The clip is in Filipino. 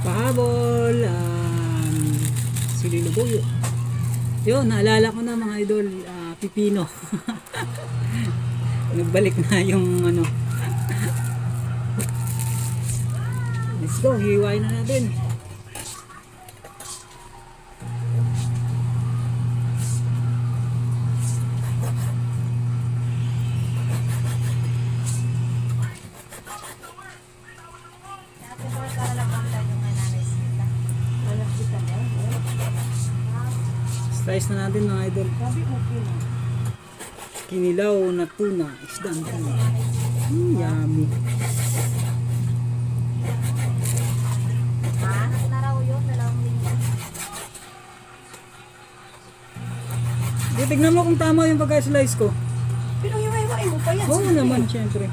pahabol, sililubuyo. Yun, naalala ko na mga idol, pipino. Nagbalik na yung ano. Let's go, hiwain na natin. Slice na natin mga idol. Kinilaw na tuna, isdang tuna. Yummy. Tignan mo kung tama yung pagka-slice ko. Pero hiwa-hiwain mo pa yan. Oo naman, syempre.